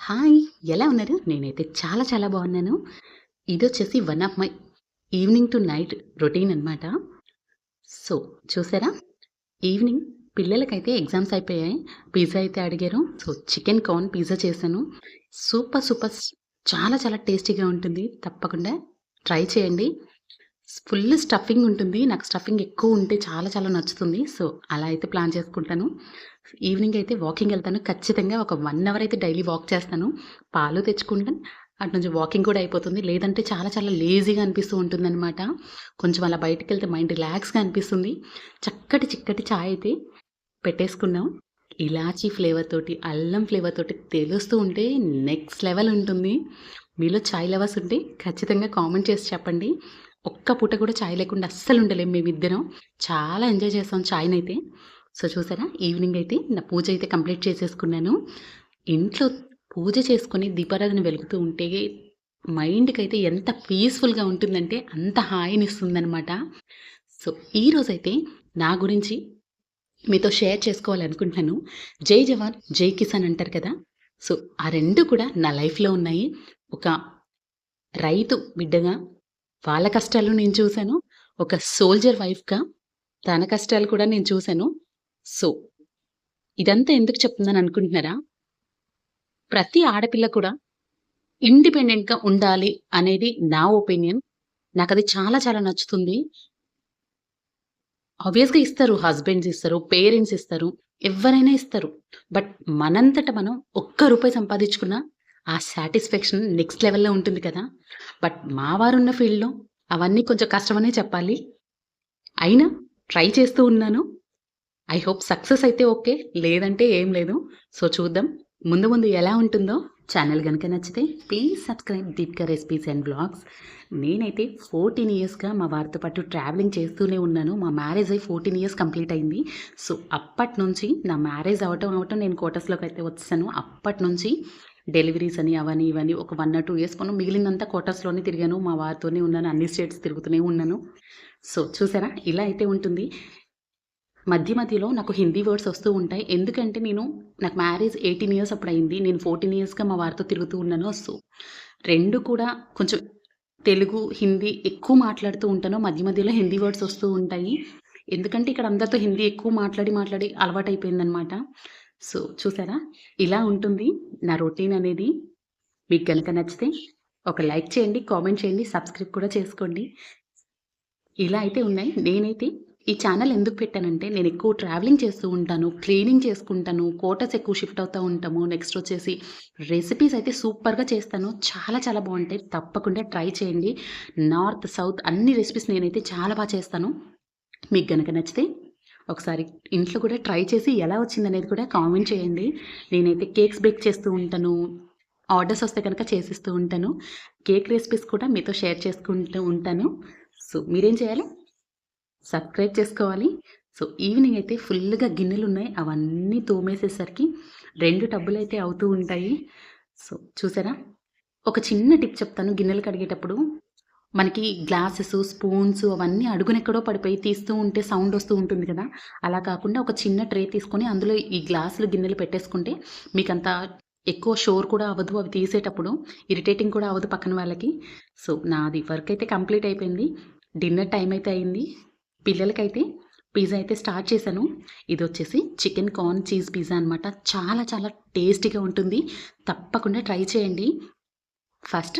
Hi! ఎలా ఉన్నారు? నేనైతే చాలా చాలా బాగున్నాను. ఇదొచ్చేసి one of my evening to night routine అనమాట. సో, చూసారా? ఈవినింగ్ పిల్లలకైతే ఎగ్జామ్స్ అయిపోయాయి. పిజ్జా అయితే అడిగారు. సో, చికెన్ కార్న్ పిజ్జా చేశాను. సూపర్ సూపర్ చాలా చాలా టేస్టీగా ఉంటుంది. తప్పకుండా ట్రై చేయండి. ఫుల్ స్టఫింగ్ ఉంటుంది. నాకు స్టఫింగ్ ఎక్కువ ఉంటే చాలా చాలా నచ్చుతుంది. సో, అలా అయితే ప్లాన్ చేసుకుంటాను. ఈవినింగ్ అయితే వాకింగ్ ఖచ్చితంగా ఒక 1 అవర్ అయితే డైలీ వాక్ చేస్తాను. పాలు తెచ్చుకుంటాను. అటు నుంచి వాకింగ్ కూడా అయిపోతుంది. లేదంటే చాలా చాలా లేజీగా అనిపిస్తూ ఉంటుందనమాట. కొంచెం అలా బయటికెళ్తే మైండ్ రిలాక్స్‌గా అనిపిస్తుంది. చక్కటి చిక్కటి చాయ్ అయితే పెట్టేసుకున్నాం. ఇలాచీ ఫ్లేవర్ తోటి, అల్లం ఫ్లేవర్ తోటి తెలుస్తూ ఉంటే నెక్స్ట్ లెవెల్ ఉంటుంది. మీలో చాయ్ లవర్స్ ఉంటే ఖచ్చితంగా కామెంట్ చేసి చెప్పండి. ఒక్క పూట కూడా చాయ్ లేకుండా అస్సలు ఉండలేము మేమిద్దరం. చాలా ఎంజాయ్ చేస్తాం చాయ్‌నైతే. సో, చూసారా? ఈవినింగ్ అయితే నా పూజ అయితే కంప్లీట్ చేసేసుకున్నాను. ఇంట్లో పూజ చేసుకొని దీపారాధన వెలుగుతూ ఉంటే మైండ్‌కైతే ఎంత పీస్‌ఫుల్‌గా ఉంటుందంటే అంత హాయినిస్తుందనమాట. సో, ఈరోజైతే నా గురించి మీతో షేర్ చేసుకోవాలనుకుంటున్నాను. జై జవాన్, జై కిసాన్ అంటారు కదా! సో, ఆ 2 కూడా నా లైఫ్‌లో ఉన్నాయి. ఒక రైతు బిడ్డగా వాళ్ళ కష్టాలు నేను చూసాను. ఒక సోల్జర్ వైఫ్‌గా తన కష్టాలు కూడా నేను చూసాను. సో, ఇదంతా ఎందుకు చెప్తున్నాను అనుకుంటున్నారా? ప్రతి ఆడపిల్ల కూడా ఇండిపెండెంట్‌గా ఉండాలి అనేది నా ఒపీనియన్. నాకది చాలా చాలా నచ్చుతుంది. ఆబ్వియస్‌గా ఇస్తారు. హస్బెండ్స్ ఇస్తారు, పేరెంట్స్ ఇస్తారు, ఎవ్వరైనా ఇస్తారు. బట్ మనంతట మనం ఒక్క రూపాయి సంపాదించుకున్న ఆ సాటిస్ఫాక్షన్ నెక్స్ట్ లెవెల్‌లో ఉంటుంది కదా! బట్ మా వారున్న ఫీల్డ్‌లో అవన్నీ కొంచెం కష్టమనే చెప్పాలి. అయినా ట్రై చేస్తూ ఉన్నాను. ఐ హోప్ సక్సెస్ అయితే ఓకే. లేదంటే ఏం లేదు. సో, చూద్దాం. ముందు ముందు ఎలా ఉంటుందో. ఛానల్ గనుక నచ్చితే please subscribe Deepika recipes and vlogs. నేనైతే 14 ఇయర్స్‌గా మా వారితో పాటు ట్రావెలింగ్ చేస్తూనే ఉన్నాను. మా మ్యారేజ్ అయ్యి 14 ఇయర్స్ కంప్లీట్ అయింది. సో, అప్పటినుంచి నా మ్యారేజ్ అవ్వటం నేను క్వార్టర్స్‌లోకి అయితే వచ్చేసాను. అప్పటినుంచి డెలివరీస్ అని అవని ఇవని ఒక 1 ఆర్ 2 ఇయర్స్ మిగిలినంతా క్వార్టర్స్‌లోనే తిరిగాను. మా వారితోనే ఉన్నాను. అన్ని స్టేట్స్ తిరుగుతూనే ఉన్నాను. సో, చూసారా? ఇలా అయితే ఉంటుంది. మధ్య మధ్యలో నాకు హిందీ వర్డ్స్ వస్తూ ఉంటాయి. ఎందుకంటే నాకు మ్యారేజ్ 18 ఇయర్స్ అప్పుడయింది. నేను 14 ఇయర్స్‌గా మా వారితో తిరుగుతూ ఉన్నాను. సో, 2 కూడా కొంచెం తెలుగు, హిందీ ఎక్కువ మాట్లాడుతూ ఉంటాను. మధ్య మధ్యలో హిందీ వర్డ్స్ వస్తూ ఉంటాయి. ఎందుకంటే ఇక్కడ అందరితో హిందీ ఎక్కువ మాట్లాడి మాట్లాడి అలవాటయిపోయిందనమాట. సో, చూసారా? ఇలా ఉంటుంది నా రొటీన్ అనేది. మీకు గనక నచ్చితే ఒక లైక్ చేయండి, కామెంట్ చేయండి, సబ్స్క్రైబ్ కూడా చేసుకోండి. ఇలా అయితే ఉన్నాయి. నేనైతే ఈ ఛానల్ ఎందుకు పెట్టానంటే, నేనెక్కువ ట్రావెలింగ్ చేస్తూ ఉంటాను, క్లీనింగ్ చేసుకుంటాను, క్వార్టర్స్ ఎక్కువ షిఫ్ట్ అవుతా ఉంటాము. నెక్స్ట్ వచ్చేసి రెసిపీస్ అయితే సూపర్‌గా చేస్తాను. చాలా చాలా బావుంటాయి. తప్పకుండా ట్రై చేయండి. నార్త్, సౌత్ అన్ని రెసిపీస్ నేనైతే చాలా చేస్తాను. మీకు గనక నచ్చితే ఒకసారి ఇంట్లో కూడా ట్రై చేసి ఎలా వచ్చిందనేది కూడా కామెంట్ చేయండి. నేనైతే కేక్స్ బేక్ చేస్తూ ఉంటాను. ఆర్డర్స్ వస్తే కనుక చేసిస్తూ ఉంటాను. కేక్ రెసిపీస్ కూడా మీతో షేర్ చేసుకుంటూ ఉంటాను. సో, మీరేం చేయాలి? సబ్స్క్రైబ్ చేసుకోవాలి. సో, ఈవినింగ్ అయితే ఫుల్‌గా గిన్నెలున్నాయి. అవన్నీ తోమేసేసరికి 2 టబ్బులైతే అవుతూ ఉంటాయి. సో, చూసారా? ఒక చిన్న టిప్ చెప్తాను గిన్నెలు కడిగేటప్పుడు. మనకి గ్లాసెసు, స్పూన్స్ అవన్నీ అడుగునెక్కడో పడిపోయి తీస్తూ ఉంటే సౌండ్ వస్తూ ఉంటుంది కదా! అలా కాకుండా ఒక చిన్న ట్రే తీసుకొని అందులో ఈ గ్లాసులు, గిన్నెలు పెట్టేసుకుంటే మీకంత ఎక్కువ షోర్ కూడా అవ్వదు. అవి తీసేటప్పుడు ఇరిటేటింగ్ కూడా అవ్వదు పక్కన వాళ్ళకి. సో, నాది వర్క్ అయితే కంప్లీట్ అయిపోయింది. డిన్నర్ టైమ్ అయితే అయింది. పిల్లలకైతే పిజ్జా అయితే స్టార్ట్ చేశాను. ఇదొచ్చేసి చికెన్ కార్న్ చీజ్ పిజ్జా అనమాట. చాలా చాలా టేస్టీగా ఉంటుంది. తప్పకుండా ట్రై చేయండి. ఫస్ట్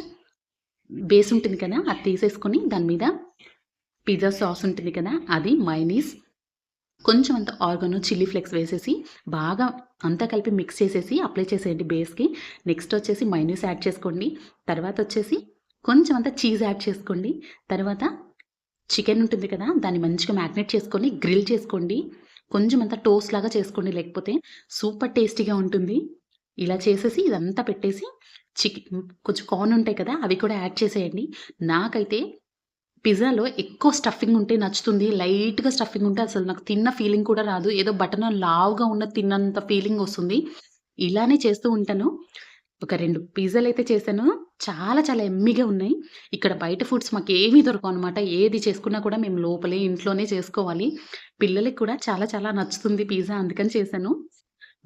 బేస్ ఉంటుంది కదా! అది తీసేసుకొని దాని మీద పిజ్జా సాస్ ఉంటుంది కదా! అది మయోనీస్, కొంచెం అంత ఆర్గానో, చిల్లీ ఫ్లేక్స్ వేసేసి బాగా అంతా కలిపి మిక్స్ చేసేసి అప్లై చేసేయండి బేస్‌కి. నెక్స్ట్ వచ్చేసి మయోనీస్ యాడ్ చేసుకోండి. తర్వాత వచ్చేసి కొంచెం అంత చీజ్ యాడ్ చేసుకోండి. తర్వాత చికెన్ ఉంటుంది కదా! దాన్ని మంచిగా మ్యాగ్నేట్ చేసుకొని గ్రిల్ చేసుకోండి. కొంచెం అంతా టోస్ట్ లాగా చేసుకోండి. లేకపోతే సూపర్ టేస్టీగా ఉంటుంది. ఇలా చేసేసి ఇదంతా పెట్టేసి కొంచెం కార్న్ ఉంటాయి కదా! అవి కూడా యాడ్ చేసేయండి. నాకైతే పిజ్జాలో ఎక్కువ స్టఫింగ్ ఉంటే నచ్చుతుంది. లైట్‌గా స్టఫింగ్ ఉంటే అసలు నాకు తిన్న ఫీలింగ్ కూడా రాదు. ఏదో బటన లావుగా ఉన్నది తిన్నంత ఫీలింగ్ వస్తుంది. ఇలానే చేస్తూ ఉంటాను. ఒక 2 పిజ్జాలైతే చేశాను. చాలా చాలా యమ్మీగా ఉన్నాయి. ఇక్కడ బయట ఫుడ్స్ మాకేమీ దొరకవనమాట. ఏది చేసుకున్నా కూడా మేము లోపలే ఇంట్లోనే చేసుకోవాలి. పిల్లలకి కూడా చాలా చాలా నచ్చుతుంది పిజ్జా అందుకని చేశాను.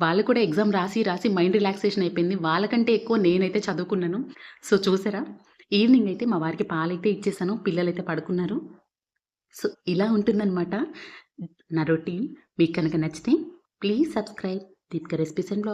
వాళ్ళు కూడా ఎగ్జామ్ రాసి మైండ్ రిలాక్సేషన్ అయిపోయింది. వాళ్ళకంటే ఎక్కువ నేనైతే చదువుకున్నాను. సో, చూసారా? ఈవినింగ్ అయితే మా వారికి పాలైతే ఇచ్చేసాను. పిల్లలైతే పడుకున్నారు. సో, ఇలా ఉంటుందనమాట నా రొటీన్. మీకు కనుక నచ్చితే please subscribe Deepika recipes and blogs.